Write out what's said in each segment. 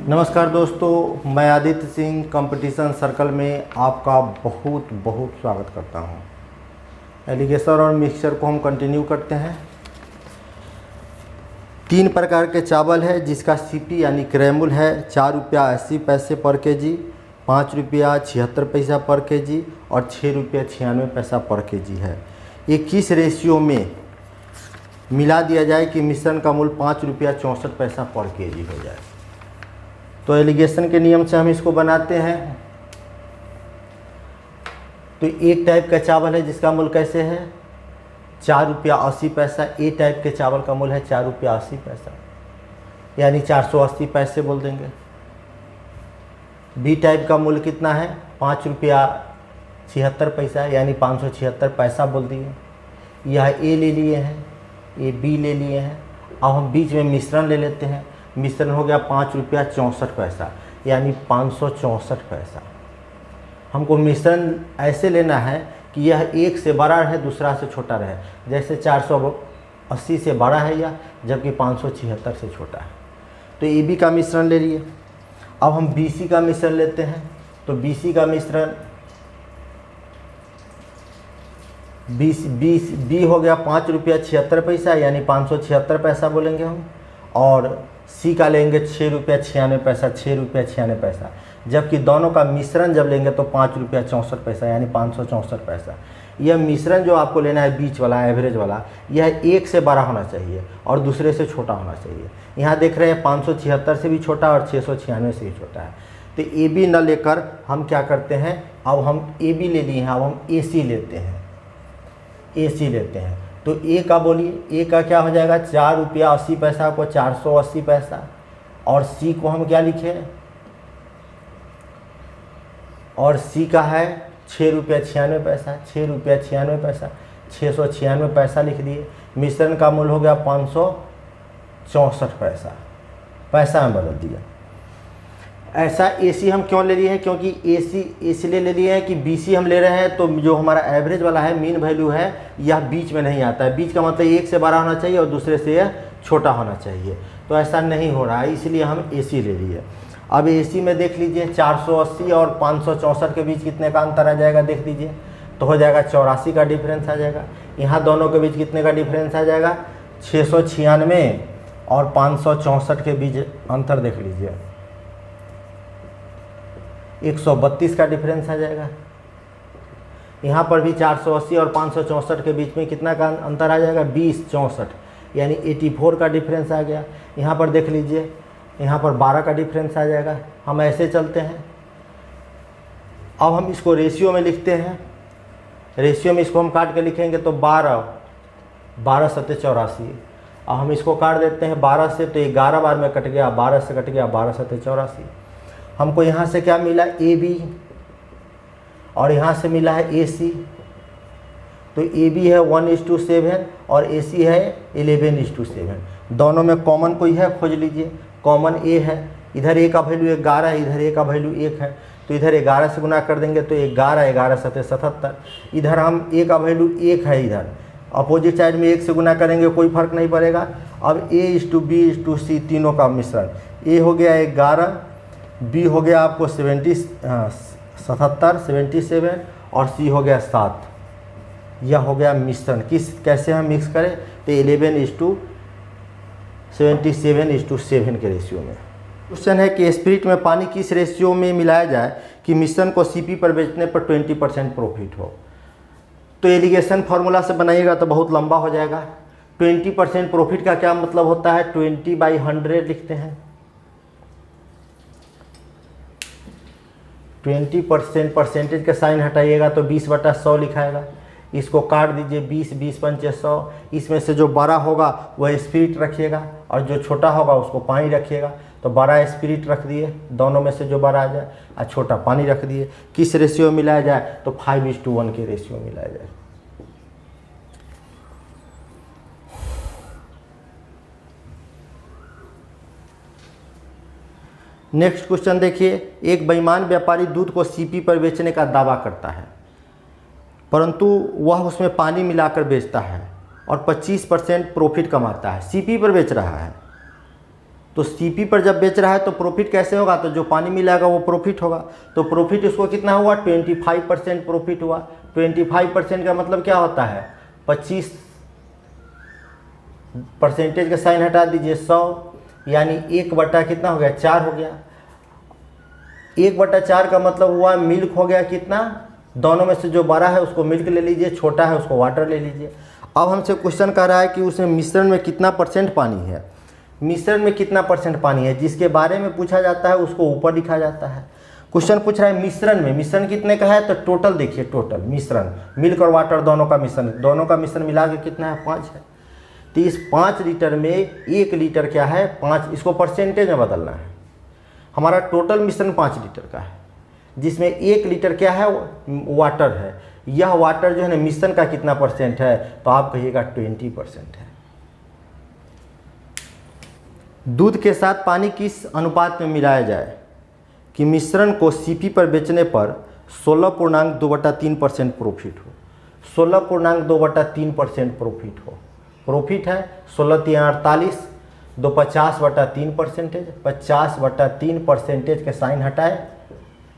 नमस्कार दोस्तों, मैं आदित्य सिंह कंपटीशन सर्कल में आपका बहुत बहुत स्वागत करता हूं। एलिगेशन और मिक्सचर को हम कंटिन्यू करते हैं। 3 प्रकार के चावल है जिसका सीपी यानी क्रैमुल है 4 रुपया 80 पैसे पर केजी, 5 रुपया 76 पैसा पर केजी और 6 रुपया 96 पैसा पर केजी है। ये किस रेशियो में मिला दिया जाए कि मिश्रण का मूल्य 5 रुपया 64 पैसा पर केजी हो जाए। तो एलिगेशन के नियम से हम इसको बनाते हैं। तो एक टाइप का चावल है जिसका मूल्य कैसे है 4 रुपया 80 पैसा। ए टाइप के चावल का मूल्य है 4 रुपया 80 पैसा, यानी 480 पैसे बोल देंगे। बी टाइप का मूल्य कितना है 5 रुपया 76 पैसा, यानी 576 पैसा बोल दिए। यह ए ले लिए हैं, ये बी ले लिए हैं। अब हम बीच में मिश्रण ले लेते हैं। मिश्रण हो गया 5 रुपया 64 पैसा, यानी 564 पैसा। हमको मिश्रण ऐसे लेना है कि यह एक से बड़ा रहे, दूसरा से छोटा रहे। जैसे 480 से बड़ा है यह, जबकि 576 से छोटा है। तो ए बी का मिश्रण ले लिए। अब हम बी सी का मिश्रण लेते हैं। तो बी सी का मिश्रण बी हो गया 5 रुपया 76 पैसा, यानी 576 पैसा बोलेंगे हम। और सी का लेंगे 6 रुपया 96 पैसा, 6 रुपया 96 पैसा। जबकि दोनों का मिश्रण जब लेंगे तो 5 रुपया 64 पैसा, यानी 564 पैसा। यह मिश्रण जो आपको लेना है बीच वाला, एवरेज वाला, यह एक से बड़ा होना चाहिए और दूसरे से छोटा होना चाहिए। यहाँ देख रहे हैं 576 से भी छोटा और 696 से भी छोटा है। तो ए बी न लेकर हम क्या करते हैं, अब हम ए बी ले लिए हैं, अब हम ए सी लेते हैं। ए सी लेते हैं तो ए का बोलिए, ए का क्या हो जाएगा 4 रुपया 80 पैसा को 480 पैसा। और सी को हम क्या लिखे, और सी का है 6 रुपया 96 पैसा, 6 रुपया 96 पैसा, 696 पैसा लिख दिए। मिश्रण का मूल्य हो गया 564 पैसा, पैसा में बदल दिया। ऐसा ए सी हम क्यों ले लिए हैं, क्योंकि ए सी इसलिए ले लिए हैं कि बी सी हम ले रहे हैं तो जो हमारा एवरेज वाला है, मीन वैल्यू है, यह बीच में नहीं आता है। बीच का मतलब एक से बड़ा होना चाहिए और दूसरे से यह छोटा होना चाहिए। तो ऐसा नहीं हो रहा है, इसलिए हम ए सी ले लिए। अब ए सी में देख लीजिए 480 और 564 के बीच कितने का अंतर आ जाएगा, देख लीजिए। तो हो जाएगा 84 का डिफरेंस आ जाएगा। यहाँ दोनों के बीच कितने का डिफरेंस आ जाएगा 696 और 564 के बीच अंतर देख लीजिए 132 का डिफरेंस आ जाएगा। यहाँ पर भी 480 और 564 के बीच में कितना का अंतर आ जाएगा 20 64, यानी 84 का डिफरेंस आ गया। यहाँ पर देख लीजिए, यहाँ पर 12 का डिफरेंस आ जाएगा। हम ऐसे चलते हैं। अब हम इसको रेशियो में लिखते हैं। रेशियो में इसको हम काट के लिखेंगे तो 12 सत्ते 84। अब हम इसको काट देते हैं 12 से, तो 11 बार में कट गया, 12 से कट गया, 12 सत्ते 84। हमको यहाँ से क्या मिला ए बी, और यहाँ से मिला है ए सी। तो ए बी है 1:7 और ए सी है 11:7। दोनों में कॉमन कोई है, खोज लीजिए। कॉमन ए है, इधर ए का वैल्यू 11 है, इधर ए का वैल्यू 1 है। तो इधर 11 से गुना कर देंगे तो 11 सत्ते 77। इधर हम ए का वैल्यू 1 है, इधर अपोजिट साइड में 1 से गुना करेंगे, कोई फर्क नहीं पड़ेगा। अब A:B:C तीनों का मिश्रण, ए हो गया 11, बी हो गया आपको 77 और सी हो गया 7। यह हो गया मिश्रण। कैसे हम मिक्स करें, तो 11:77:7 के रेशियो में। क्वेश्चन है कि स्पिरिट में पानी किस रेशियो में मिलाया जाए कि मिश्रण को सीपी पर बेचने पर 20% प्रॉफिट हो। तो एलिगेशन फार्मूला से बनाइएगा तो बहुत लंबा हो जाएगा। 20% प्रॉफिट का क्या मतलब होता है, 20/100 लिखते हैं। 20% परसेंटेज का साइन हटाइएगा तो 20/100 लिखाएगा। इसको काट दीजिए 20 100। इसमें से जो बड़ा होगा वह स्पिरिट रखिएगा और जो छोटा होगा उसको पानी रखिएगा। तो बड़ा स्पिरिट रख दिए, दोनों में से जो बड़ा आ जाए, और छोटा पानी रख दिए। किस रेशियो में मिलाया जाए, तो 5:1 के रेशियो में मिलाया जाए। नेक्स्ट क्वेश्चन देखिए। एक बेईमान व्यापारी दूध को सीपी पर बेचने का दावा करता है, परंतु वह उसमें पानी मिलाकर बेचता है और 25% प्रॉफिट कमाता है। सीपी पर बेच रहा है तो सीपी पर जब बेच रहा है तो प्रॉफिट कैसे होगा, तो जो पानी मिलेगा वो प्रॉफिट होगा। तो प्रॉफिट इसको कितना हुआ, 25% प्रॉफिट हुआ। 25% का मतलब क्या होता है, 25% का साइन हटा दीजिए, 100, यानी 1 बटा कितना हो गया, 4 हो गया। 1/4 का मतलब हुआ मिल्क हो गया कितना, दोनों में से जो बड़ा है उसको मिल्क ले लीजिए, छोटा है उसको वाटर ले लीजिए। अब हमसे क्वेश्चन कर रहा है कि उसमें मिश्रण में कितना % पानी है। मिश्रण में कितना % पानी है, जिसके बारे में पूछा जाता है उसको ऊपर लिखा जाता है। क्वेश्चन पूछ रहा है मिश्रण में, मिश्रण कितने का है, तो टोटल देखिए, टोटल मिश्रण मिल्क और वाटर दोनों का मिश्रण मिला के कितना है, 5 है। तो इस 5 लीटर में 1 लीटर क्या है, 5, इसको परसेंटेज में बदलना है। हमारा टोटल मिश्रण 5 लीटर का है, जिसमें 1 लीटर क्या है, वाटर है। यह वाटर जो है ना मिश्रण का कितना % है, तो आप कहिएगा 20% है। दूध के साथ पानी किस अनुपात में मिलाया जाए कि मिश्रण को सीपी पर बेचने पर 16.2/3% प्रॉफिट हो। 16.2/3% प्रॉफिट हो। प्रॉफिट है 16×3=48, 2 50/3%, 50/3% के साइन हटाए,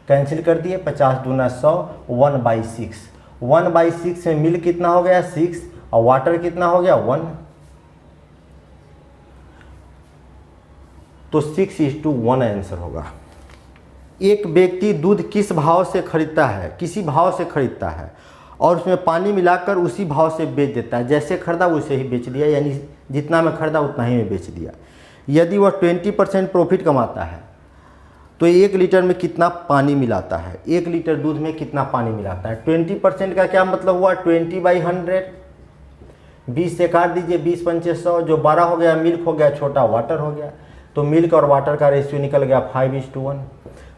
कैंसिल कर दिए, 50 दूना 100, 1/6। 1/6 में मिल्क कितना हो गया, 6, और वाटर कितना हो गया, 1। तो 6:1 आंसर होगा। एक व्यक्ति दूध किस भाव से खरीदता है, किसी भाव से खरीदता है और उसमें पानी मिलाकर उसी भाव से बेच देता है। जैसे खरीदा वैसे ही बेच दिया, यानी जितना में खरीदा उतना ही में बेच दिया। यदि वह 20% प्रॉफिट कमाता है तो 1 लीटर में कितना पानी मिलाता है, 1 लीटर दूध में कितना पानी मिलाता है। 20% का क्या मतलब हुआ, 20/100, 20 से काट दीजिए, 20×5 100, जो बड़ा हो गया मिल्क हो गया, छोटा वाटर हो गया। तो मिल्क और वाटर का रेशियो निकल गया 5:1।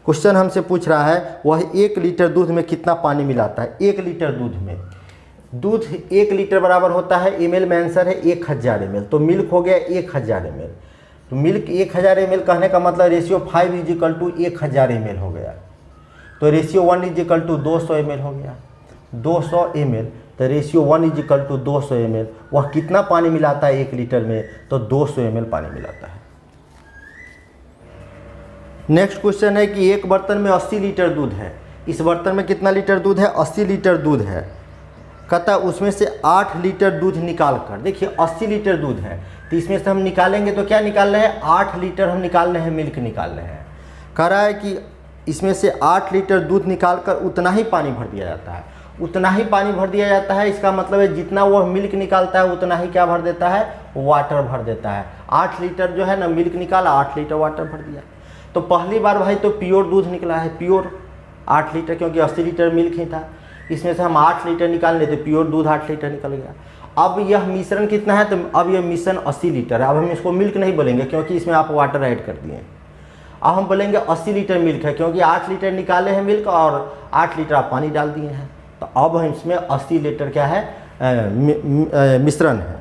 क्वेश्चन हमसे पूछ रहा है वह 1 लीटर दूध में कितना पानी मिलाता है। 1 लीटर दूध में, दूध 1 लीटर बराबर होता है, ml में आंसर है 1000 ml। तो मिल्क हो गया 1000 ml। तो मिल्क 1000 ml कहने का मतलब रेशियो 5:1000 ml हो गया। तो रेशियो 1:200 ml हो गया, 200 ml। तो रेशियो 1:200 ml। वह कितना पानी मिलाता है 1 लीटर में, तो 200 ml पानी मिलाता है। नेक्स्ट क्वेश्चन है कि एक बर्तन में 80 लीटर दूध है। इस बर्तन में कितना लीटर दूध है, 80 लीटर दूध है। कहता है उसमें से 8 लीटर दूध निकाल कर, देखिए 80 लीटर दूध है तो इसमें से हम निकालेंगे तो क्या निकाल रहे हैं, 8 लीटर हम निकाल रहे हैं, मिल्क निकाल रहे हैं। कह रहा है कि इसमें से 8 लीटर दूध निकाल कर उतना ही पानी भर दिया जाता है। उतना ही पानी भर दिया जाता है, इसका मतलब है जितना वह मिल्क निकालता है उतना ही क्या भर देता है, वाटर भर देता है। 8 लीटर जो है ना मिल्क निकाला, 8 लीटर वाटर भर दिया। तो पहली बार भाई तो प्योर दूध निकला है, प्योर 8 लीटर, क्योंकि 80 लीटर मिल्क ही था। इसमें से हम 8 लीटर निकाल लेते, प्योर दूध 8 लीटर निकल गया। अब यह मिश्रण कितना है, तो अब यह मिश्रण 80 लीटर है। अब हम इसको मिल्क नहीं बोलेंगे क्योंकि इसमें आप वाटर ऐड कर दिए। अब हम बोलेंगे 80 लीटर मिल्क है, क्योंकि 8 लीटर निकाले हैं मिल्क और 8 लीटर आप पानी डाल दिए हैं। तो अब हम इसमें 80 लीटर क्या है, मिश्रण है।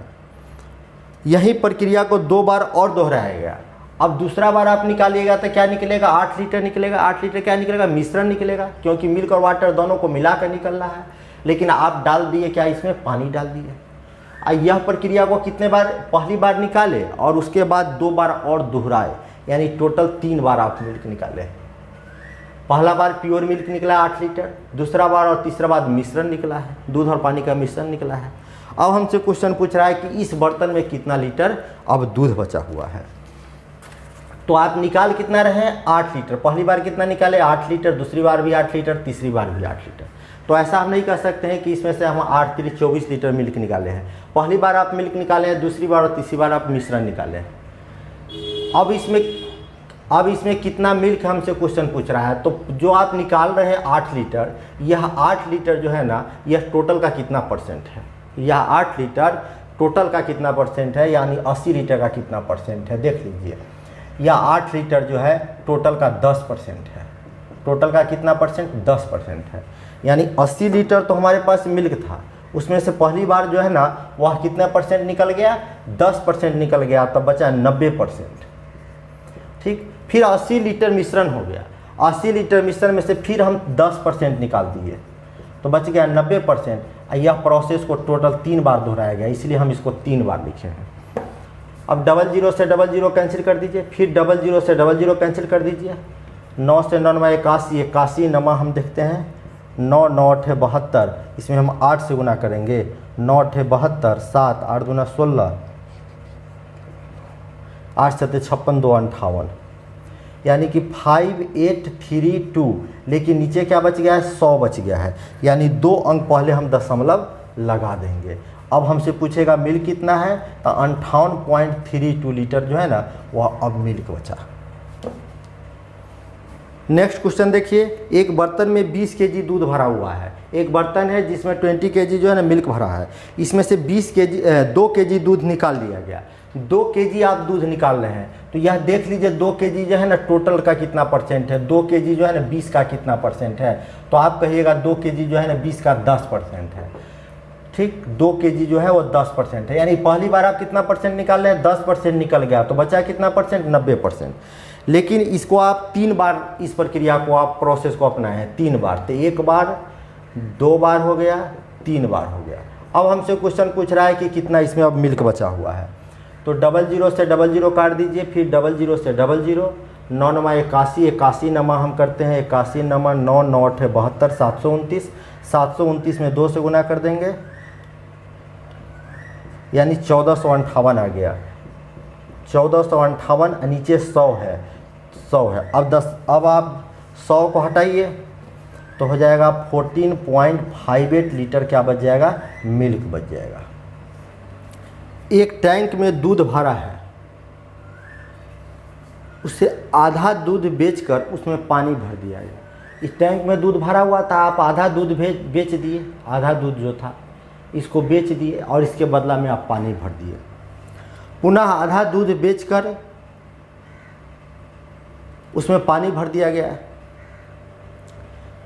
यही प्रक्रिया को 2 बार और दोहराया गया। अब दूसरा बार आप निकालिएगा तो क्या निकलेगा, 8 लीटर निकलेगा। 8 लीटर क्या निकलेगा, मिश्रण निकलेगा, क्योंकि मिल्क और वाटर दोनों को मिलाकर निकल रहा है। लेकिन आप डाल दिए क्या, इसमें पानी डाल दिए। यह प्रक्रिया को कितने बार, पहली बार निकाले और उसके बाद 2 बार और दोहराए, यानी टोटल 3 बार आप मिल्क निकाले। पहला बार प्योर मिल्क निकला 8 लीटर, दूसरा बार और तीसरा बार मिश्रण निकला है, दूध और पानी का मिश्रण निकला है। अब हमसे क्वेश्चन पूछ रहा है कि इस बर्तन में कितना लीटर अब दूध बचा हुआ है। तो आप निकाल कितना रहे हैं, 8 लीटर। पहली बार कितना निकाले, 8 लीटर, दूसरी बार भी 8 लीटर, तीसरी बार भी 8 लीटर। तो ऐसा हम नहीं कह सकते हैं कि इसमें से हम 8 3 24 लीटर मिल्क निकाले हैं। पहली बार आप मिल्क निकाले हैं, दूसरी बार और तीसरी बार आप मिश्रण निकाले हैं। अब इसमें कितना मिल्क हमसे क्वेश्चन पूछ रहा है। तो जो आप निकाल रहे हैं 8 लीटर, यह 8 लीटर जो है ना, यह टोटल का कितना % है, यह 8 लीटर टोटल का कितना % है, यानी 80 लीटर का कितना % है, देख लीजिए। या 8 लीटर जो है टोटल का 10% है। टोटल का कितना %, 10% है। यानी 80 लीटर तो हमारे पास मिल्क था, उसमें से पहली बार जो है ना वह कितना % निकल गया, 10% निकल गया, तब बचा 90%। ठीक, फिर 80 लीटर मिश्रण हो गया। 80 लीटर मिश्रण में से फिर हम 10% निकाल दिए, तो बच गया 90%। यह प्रोसेस को टोटल 3 बार दोहराया गया, इसलिए हम इसको 3 बार लिखे हैं। अब 00 से 00 कैंसिल कर दीजिए, फिर 00 से 00 कैंसिल कर दीजिए। 9 से 9 में 81, 81 नमा हम देखते हैं 9 9 8 72, इसमें हम 8 से गुना करेंगे। 9 8 72, 7 8 दूना 16, 8 7 56, 2 58, यानी कि 5832। लेकिन नीचे क्या बच गया है, 100 बच गया है, यानी 2 अंक पहले हम दशमलव लगा देंगे। अब हमसे पूछेगा मिल्क कितना है, तो 58.32 लीटर जो है ना वह अब मिल्क बचा। नेक्स्ट क्वेश्चन देखिए, एक बर्तन में 20 केजी दूध भरा हुआ है। एक बर्तन है जिसमें 20 केजी जो है ना मिल्क भरा है, इसमें से 2 केजी दूध निकाल लिया गया। 2 केजी आप दूध निकाल रहे हैं, तो यह देख लीजिए 2 केजी जो है ना टोटल का कितना परसेंट है। 2 केजी जो है ना 20 का कितना परसेंट है, तो आप कहिएगा 2 केजी जो है ना 20 का 10% है। ठीक, 2 केजी जो है वो 10% है, यानी पहली बार आप कितना परसेंट निकाल रहे हैं, 10% निकल गया, तो बचा कितना परसेंट, 90%। लेकिन इसको आप 3 बार इस प्रक्रिया को आप प्रोसेस को अपनाए हैं, 3 बार, तो 1 बार 2 बार हो गया, 3 बार हो गया। अब हमसे क्वेश्चन पूछ रहा है कि कितना इसमें अब मिल्क बचा हुआ है, तो 00 से 00 काट दीजिए, फिर 00 से 00, 9 नमा 81, 81 नमा हम करते हैं 81 नमा 9 9 8 72, 729, 729 में 2 से गुना कर देंगे, यानी 1458 आ गया। 1458, नीचे 100 है, 100 है। अब आप 100 को हटाइए तो हो जाएगा 14.58 लीटर क्या बच जाएगा, मिल्क बच जाएगा। एक टैंक में दूध भरा है, उससे आधा दूध बेचकर उसमें पानी भर दिया गया। इस टैंक में दूध भरा हुआ था, आप आधा दूध बेच दिए, आधा दूध जो था इसको बेच दिए और इसके बदला में आप पानी भर दिए। पुनः आधा दूध बेचकर उसमें पानी भर दिया गया।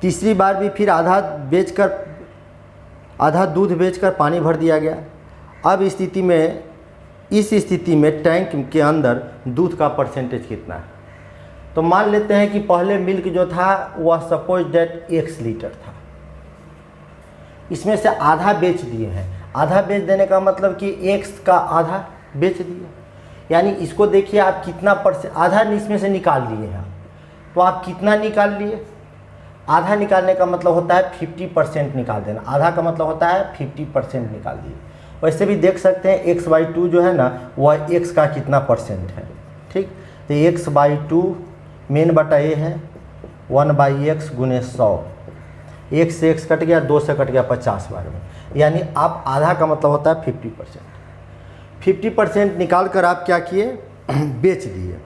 तीसरी बार भी फिर आधा दूध बेचकर पानी भर दिया गया। अब इस स्थिति में टैंक के अंदर दूध का परसेंटेज कितना है, तो मान लेते हैं कि पहले मिल्क जो था वह सपोज डेट x लीटर था, इसमें से आधा बेच दिए हैं। आधा बेच देने का मतलब कि x का आधा बेच दिए, यानी इसको देखिए आप कितना परसेंट, आधा इसमें से निकाल लिए हैं, तो आप कितना निकाल लिए। आधा निकालने का मतलब होता है 50% निकाल देना, आधा का मतलब होता है 50% निकाल दिए। वैसे भी देख सकते हैं x/2 जो है ना वह x का कितना परसेंट है। ठीक, तो x/2 मेन बटा ये है 1/x गुने 100, 1 से x कट गया, 2 से कट गया 50 बार में, यानी आप आधा का मतलब होता है 50%। 50% निकाल कर आप क्या किए, बेच दिए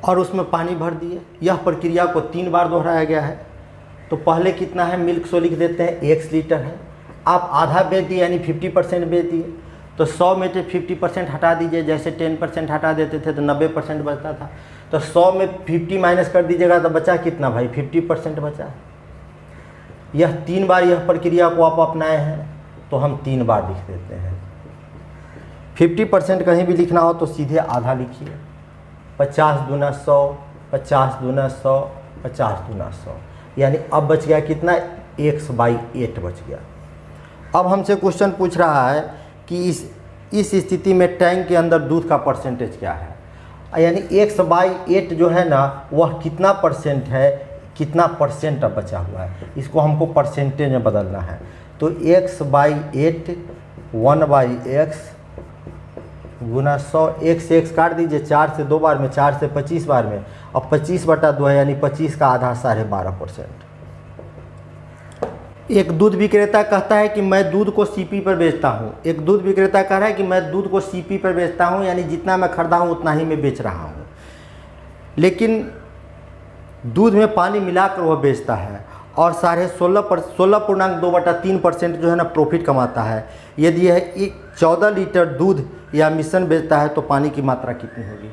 और उसमें पानी भर दिए। यह प्रक्रिया को 3 बार दोहराया गया है। तो पहले कितना है, मिल्क सो लिख देते हैं, 1 लीटर है, आप आधा बेच दिए यानी 50% बेच दिए, तो 100 में से 50% हटा दीजिए, जैसे 10% हटा देते थे तो 90% बचता था, तो 100 में 50 माइनस कर दीजिएगा तो बचा कितना भाई, 50% बचा। यह 3 बार यह प्रक्रिया को आप अपनाए हैं, तो हम 3 बार लिख देते हैं। 50% कहीं भी लिखना हो तो सीधे आधा लिखिए, 50 दूना 100, 50 दूना 100, 50 दूना 100, यानी अब बच गया कितना, x/8 बच गया। अब हमसे क्वेश्चन पूछ रहा है कि इस स्थिति में टैंक के अंदर दूध का परसेंटेज क्या है, यानी x/8 जो है ना वह कितना परसेंट है, कितना परसेंट अब बचा हुआ है, इसको हमको परसेंटेज में बदलना है। तो x/8 1/x गुना 100, 1 से x काट दीजिए, 4 से 2 बार में, 4 से 25 बार में, अब 25/2 है, यानी 25 का आधा 12.5%। एक दूध विक्रेता कहता है कि मैं दूध को सीपी पर बेचता हूँ। एक दूध विक्रेता कह रहा है कि मैं दूध को सीपी पर बेचता हूँ, यानी जितना मैं खरीदा हूँ उतना ही मैं बेच रहा हूँ, लेकिन दूध में पानी मिलाकर वह बेचता है और 16.2/3% जो है ना प्रॉफिट कमाता है। यदि यह 14 लीटर दूध या मिश्रण बेचता है तो पानी की मात्रा कितनी होगी।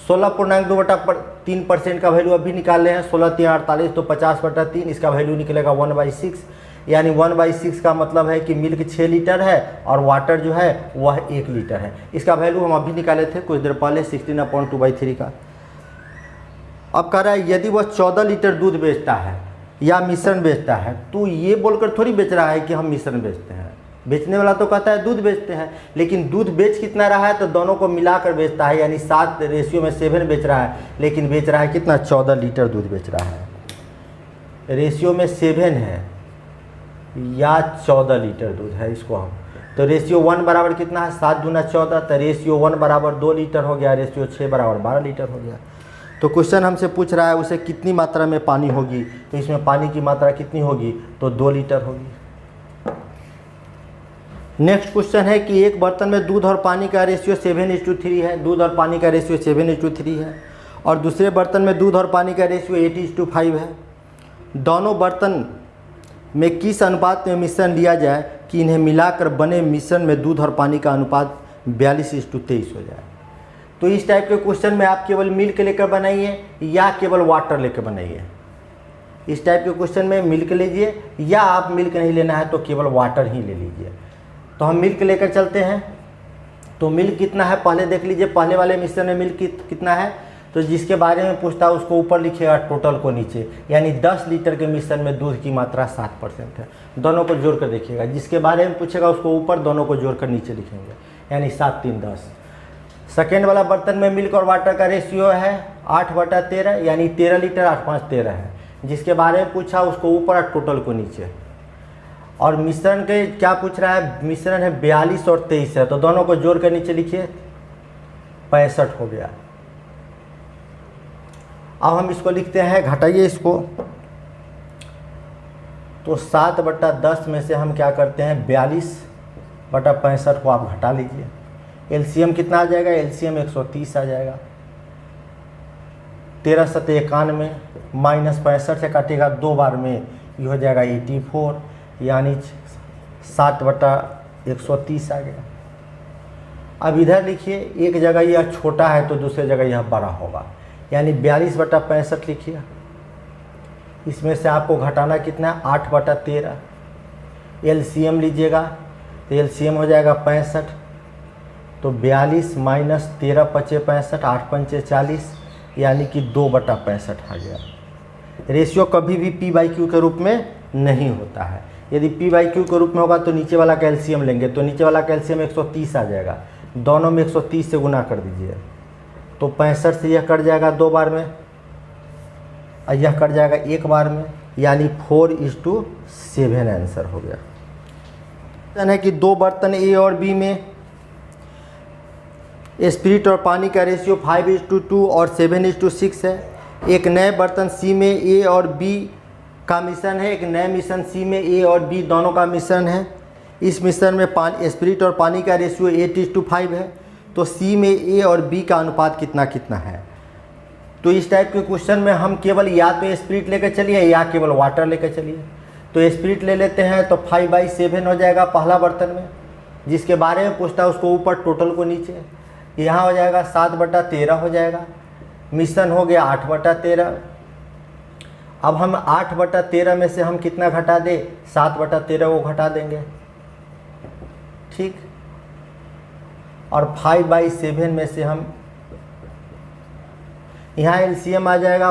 16.2/3% का वैल्यू अभी निकाल रहे हैं, 16×3 = 48, तो 50/3, इसका वैल्यू निकलेगा 1/6, यानी 1/6 का मतलब है कि मिल्क 6 लीटर है और वाटर जो है वह 1 लीटर है। इसका वैल्यू हम अभी निकाले थे कुछ देर पहले, 16/2/3 का। अब कह रहा है यदि वह 14 लीटर दूध बेचता है या मिश्रण बेचता है, तो ये बोलकर थोड़ी बेच रहा है कि हम मिश्रण बेचते हैं, बेचने वाला तो कहता है दूध बेचते हैं, लेकिन दूध बेच कितना रहा है, तो दोनों को मिलाकर बेचता है, यानी 7 रेशियो में 7 बेच रहा है, लेकिन बेच रहा है कितना, 14 लीटर दूध बेच रहा है। रेशियो में 7 है या 14 लीटर दूध है, इसको हम तो रेशियो 1 बराबर कितना है, 7 दूना 14, तो रेशियो 1 बराबर 2 लीटर हो गया, रेशियो 6 बराबर 12 लीटर हो गया। तो क्वेश्चन हमसे पूछ रहा है उसे कितनी मात्रा में पानी होगी, तो इसमें पानी की मात्रा कितनी होगी, तो 2 लीटर होगी। नेक्स्ट क्वेश्चन है कि एक बर्तन में दूध और पानी का रेशियो 7:3 है, दूध और पानी का रेशियो 7:3 है, और दूसरे बर्तन में दूध और पानी का रेशियो 8:5 है। दोनों बर्तन में किस अनुपात में मिश्रण लिया जाए कि इन्हें मिलाकर बने मिश्रण में दूध और पानी का अनुपात 42:23 हो जाए। तो इस टाइप के क्वेश्चन में आप केवल मिल्क लेकर बनाइए या केवल वाटर लेकर बनाइए। इस टाइप के क्वेश्चन में मिल्क लीजिए, या आप मिल्क नहीं लेना है तो केवल वाटर ही ले लीजिए। तो हम मिल्क लेकर चलते हैं। तो मिल्क कितना है पहले देख लीजिए, पहले वाले मिश्रण में मिल्क कितना है, तो जिसके बारे में पूछता है उसको ऊपर लिखिएगा, टोटल को नीचे, यानी 10 लीटर के मिश्रण में दूध की मात्रा 7% है। दोनों को जोड़ कर देखिएगा, जिसके बारे में पूछेगा उसको ऊपर, दोनों को जोड़कर नीचे लिखेंगे, यानी 7 3 10। सेकेंड वाला बर्तन में मिल्क और वाटर का रेशियो है 8/13, यानी 13 लीटर, 8 5 13 है। जिसके बारे में पूछा उसको ऊपर और टोटल को नीचे। और मिश्रण के क्या पूछ रहा है, मिश्रण है 42 और 23 है, तो दोनों को जोड़ कर नीचे लिखिए, 65 हो गया। अब हम इसको लिखते हैं, घटाइए इसको, तो 7/10 में से हम क्या करते हैं, 42/65 को आप घटा लीजिए। एलसीएम कितना आ जाएगा, एलसीएम 130 आ जाएगा। 13 7 91 माइनस 65 से काटेगा 2 बार में, ये हो जाएगा 84, यानी 7/130 आ गया। अब इधर लिखिए, एक जगह यह छोटा है तो दूसरी जगह यह बड़ा होगा, यानी 42/65 लिखिए। इसमें से आपको घटाना कितना है, 8/13। एलसीएम लीजिएगा तो एलसीएम हो जाएगा 65, तो 42 माइनस 13 5 65, 8 5 40, यानी कि 2/65 आ गया। रेशियो कभी भी P/Q के रूप में नहीं होता है। यदि P/Q के रूप में होगा तो नीचे वाला कैल्शियम लेंगे, तो नीचे वाला कैल्शियम 130 आ जाएगा, दोनों में 130 से गुना कर दीजिए, तो 65 से यह कट जाएगा 2 बार में, और यह कट जाएगा 1 बार में, यानी 4:7 आंसर हो गया। है कि 2 बर्तन ए और बी में स्पिरिट और पानी का रेशियो 5:2 और 7:6 है। एक नए बर्तन सी में ए और बी का मिश्रण है, एक नए मिश्रण सी में ए और बी दोनों का मिश्रण है। इस मिश्रण में स्पिरिट और पानी का रेशियो 8:5 है, तो सी में ए और बी का अनुपात कितना कितना है। तो इस टाइप के क्वेश्चन में हम केवल या तो स्पिरिट लेकर चलिए या केवल वाटर लेकर चलिए। तो स्पिरिट ले लेते हैं, तो 5/7 हो जाएगा पहला बर्तन में, जिसके बारे में पूछता है उसको ऊपर, टोटल को नीचे। यहाँ हो जाएगा 7/13 हो जाएगा, मिश्रण हो गया 8/13। अब हम 8/13 में से हम कितना घटा दें, 7/13 को घटा देंगे, ठीक। और 5/7 में से हम, यहाँ एलसीएम आ जाएगा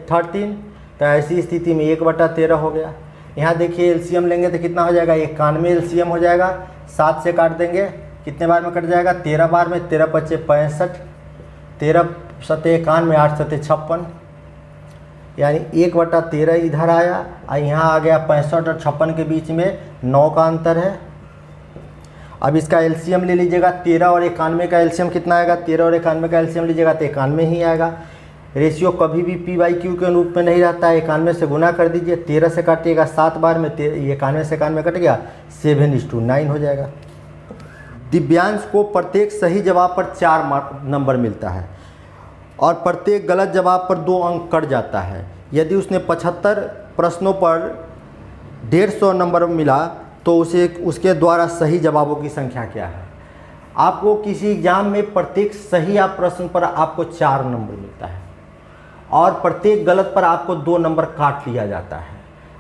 13, तो ऐसी स्थिति में 1/13 हो गया। यहाँ देखिए एलसीएम लेंगे तो कितना हो जाएगा, 91 एलसीएम हो जाएगा। 7 से काट देंगे, कितने बार में कट जाएगा, 13 बार में, 13 5 65, 13 7 91, 8 7 56, यानी 1/13 इधर आया, और यहाँ आ गया 65 और 56 के बीच में 9 का अंतर है। अब इसका एलसीएम ले लीजिएगा, 13 और 91 का एलसीएम कितना आएगा, 13 और 91 का एलसीएम लीजिएगा तो 91 ही आएगा। रेशियो कभी भी P/Q के रूप में नहीं रहता है, 91 से गुना कर दीजिए, 13 से काटिएगा 7 बार में, 91 से 91 कट गया, 7:9 हो जाएगा। दिव्यांश को प्रत्येक सही जवाब पर 4 नंबर मिलता है और प्रत्येक गलत जवाब पर 2 अंक कट जाता है। यदि उसने 75 प्रश्नों पर 150 नंबर मिला तो उसे उसके द्वारा सही जवाबों की संख्या क्या है। आपको किसी एग्जाम में प्रत्येक सही आप प्रश्न पर आपको 4 नंबर मिलता है और प्रत्येक गलत पर आपको 2 नंबर काट लिया जाता है।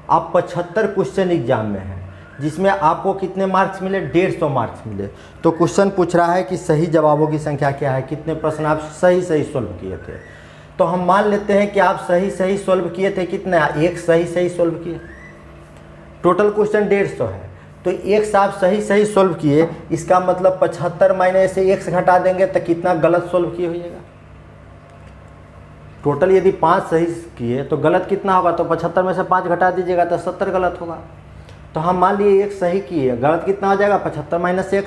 आप 75 क्वेश्चन एग्जाम में हैं, जिसमें आपको कितने मार्क्स मिले, 150 मार्क्स मिले। तो क्वेश्चन पूछ रहा है कि सही जवाबों की संख्या क्या है, कितने प्रश्न आप सही सॉल्व किए थे। तो हम मान लेते हैं कि आप सही सॉल्व किए थे, कितना, 1 सही सॉल्व किए। टोटल क्वेश्चन 150 है, तो x आप सही सही सोल्व किए, इसका मतलब 75 माइनस से x घटा देंगे तो कितना गलत सोल्व किए होइएगा। टोटल यदि 5 सही किए तो गलत कितना होगा, तो 75 में से 5 घटा दीजिएगा तो 70 गलत होगा। तो हम मान लिए x सही किए, गलत कितना हो जाएगा 75 माइनस x।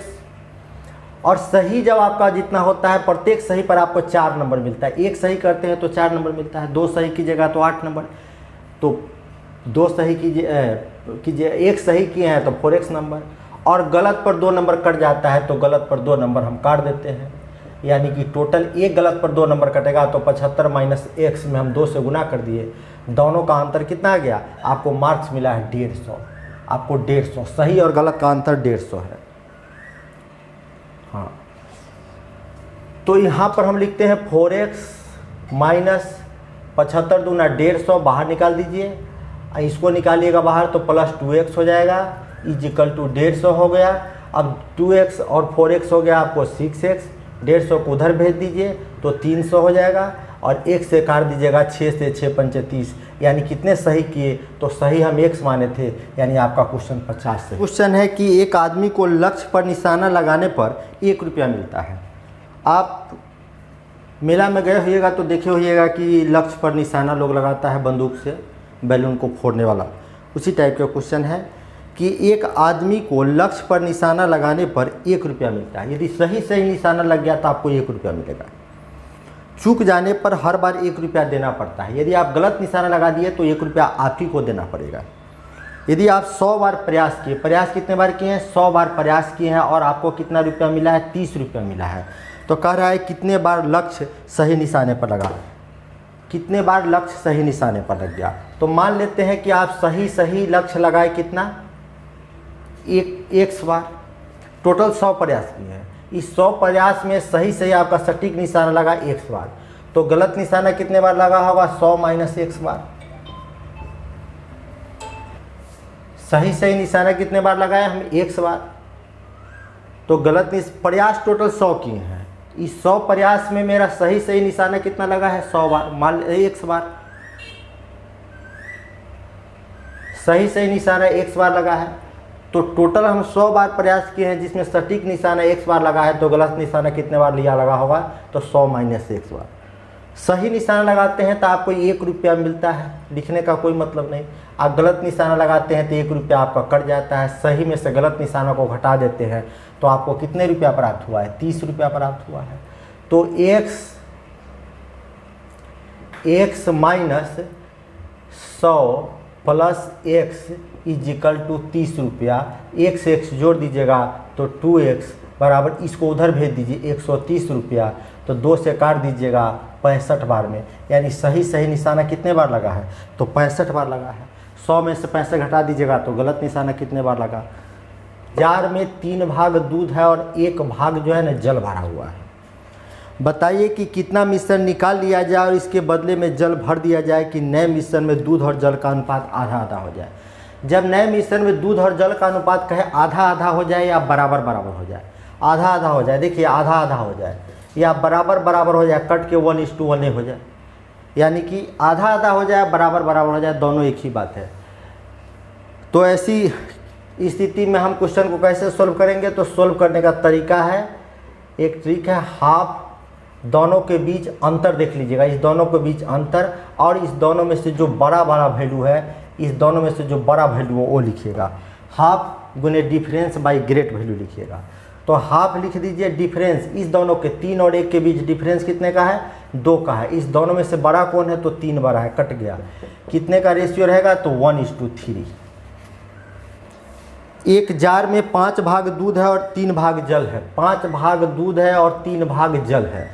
और सही जब आपका जितना होता है, प्रत्येक सही पर आपको 4 नंबर मिलता है। एक सही करते हैं तो 4 नंबर मिलता है, 2 सही कीजिएगा तो 8 नंबर, तो 2 सही कीजिए, एक सही किए हैं तो 4x नंबर, और गलत पर 2 नंबर कट जाता है तो गलत पर 2 नंबर हम काट देते हैं। यानी कि टोटल एक गलत पर 2 नंबर कटेगा, तो 75 माइनस x में हम 2 से गुना कर दिए, दोनों का अंतर कितना आ गया, आपको मार्क्स मिला है 150। आपको 150, सही और गलत का अंतर 150 है। हाँ, तो यहाँ पर हम लिखते हैं 4x माइनस 75 दूना 150, बाहर निकाल दीजिए, इसको निकालिएगा बाहर तो प्लस 2x हो जाएगा, इजिकल टू 150 हो गया। अब 2x और 4x हो गया आपको 6x, 150 को उधर भेज दीजिए तो 300 हो जाएगा, और 1 से काट दीजिएगा, 6 से 6 पंचे 30, यानी कितने सही किए, तो सही हम x माने थे, यानी आपका क्वेश्चन 50 से। क्वेश्चन है कि एक आदमी को लक्ष्य पर निशाना लगाने पर 1 रुपया मिलता है। आप मेला में गए होइएगा तो देखे होइएगा कि लक्ष्य पर निशाना लोग लगाता है बंदूक से, बैलून को फोड़ने वाला, उसी टाइप का क्वेश्चन है कि एक आदमी को लक्ष्य पर निशाना लगाने पर 1 रुपया मिलता है। यदि सही सही निशाना लग गया तो आपको 1 रुपया मिलेगा। चूक जाने पर हर बार 1 रुपया देना पड़ता है। यदि आप गलत निशाना लगा दिए तो 1 रुपया आप ही को देना पड़ेगा। यदि आप 100 बार प्रयास किए, प्रयास कितने बार किए हैं, 100 बार प्रयास किए हैं, और आपको कितना रुपया मिला है, 30 रुपया मिला है, तो कह रहा है कितने बार लक्ष्य सही निशाने पर लगा, कितने बार लक्ष्य सही निशाने पर लग गया। तो मान लेते हैं कि आप सही लक्ष्य लगाए, कितना, 1 बार, टोटल 100 प्रयास किए हैं। इस 100 प्रयास में सही आपका सटीक निशाना लगा 1 बार, तो गलत निशाना कितने बार लगा होगा, 100 माइनस 1 बार। सही निशाना कितने बार लगाया हम, 1 बार, तो गलत प्रयास टोटल 100 किए हैं। इस 100 प्रयास में मेरा सही निशाना कितना लगा है, 100 बार, मान 1 बार। सही निशाना 1 बार लगा है, तो टोटल हम 100 बार प्रयास किए हैं, जिसमें सटीक निशाना 1 बार लगा है, तो गलत निशाना कितने बार लगा होगा, तो 100 माइनस 1 बार। सही निशाना लगाते हैं तो आपको 1 रुपया मिलता है, लिखने का कोई मतलब नहीं। आप गलत निशाना लगाते हैं तो 1 रुपया आपका कट जाता है, सही में से गलत निशाना को घटा देते हैं तो आपको कितने रुपया प्राप्त हुआ है, 30 रुपया प्राप्त हुआ है। तो x minus 100 plus x equal to 30 रुपया, x जोड़ दीजिएगा तो 2x बराबर, इसको उधर भेज दीजिए 130 रुपया, तो 2 से काट दीजिएगा 65 बार में, यानी सही निशाना कितने बार लगा है, तो 65 बार लगा है। 100 में से 65 घटा दीजिएगा तो गलत निशाना कितने बार लगा। जार में 3 भाग दूध है और 1 भाग जो है ना जल भरा हुआ है। बताइए कि कितना मिश्रण निकाल लिया जाए और इसके बदले में जल भर दिया जाए कि नए मिश्रण में दूध और जल का अनुपात आधा आधा हो जाए। जब नए मिश्रण में दूध और जल का अनुपात कहे आधा आधा हो जाए या बराबर बराबर हो जाए, आधा आधा हो जाए, देखिए आधा आधा हो जाए या बराबर बराबर हो जाए, कट के 1:1 हो जाए, यानी कि आधा आधा हो जाए बराबर बराबर हो जाए, दोनों एक ही बात है। तो ऐसी स्थिति में हम क्वेश्चन को कैसे सोल्व करेंगे, तो सोल्व करने का तरीका है, एक ट्रिक है, हाफ, दोनों के बीच अंतर देख लीजिएगा, इस दोनों के बीच अंतर, और इस दोनों में से जो बड़ा वैल्यू है, इस दोनों में से जो बड़ा वैल्यू है वो लिखिएगा। हाफ गुने डिफरेंस बाय ग्रेट वैल्यू लिखिएगा। तो हाफ लिख दीजिए, डिफरेंस इस दोनों के 3 और 1 के बीच डिफरेंस कितने का है, 2 का है। इस दोनों में से बड़ा कौन है, तो 3 बड़ा है, कट गया। कितने का रेशियो रहेगा, तो 1:3। एक जार में 5 भाग दूध है और 3 भाग जल है। 5 भाग दूध है और 3 भाग जल है।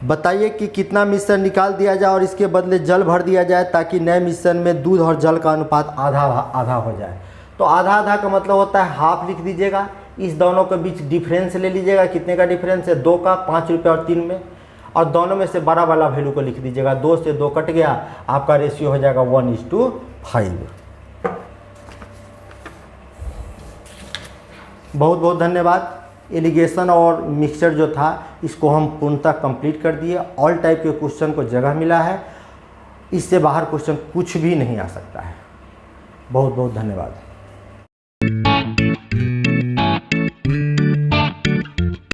बताइए कि कितना मिश्रण निकाल दिया जाए और इसके बदले जल भर दिया जाए ताकि नए मिश्रण में दूध और जल का अनुपात आधा आधा हो जाए। तो आधा आधा का मतलब होता है हाफ लिख दीजिएगा, इस दोनों के बीच डिफरेंस ले लीजिएगा, कितने का डिफरेंस है, 2 का, 5 रुपये और 3 में, और दोनों में से बड़ा वाला वैल्यू को लिख दीजिएगा। 2 से 2 कट गया, आपका रेशियो हो जाएगा 1:5। बहुत बहुत धन्यवाद। एलिगेशन और मिक्सचर जो था इसको हम पूर्णतः कंप्लीट कर दिए। ऑल टाइप के क्वेश्चन को जगह मिला है, इससे बाहर क्वेश्चन कुछ भी नहीं आ सकता है। बहुत बहुत धन्यवाद।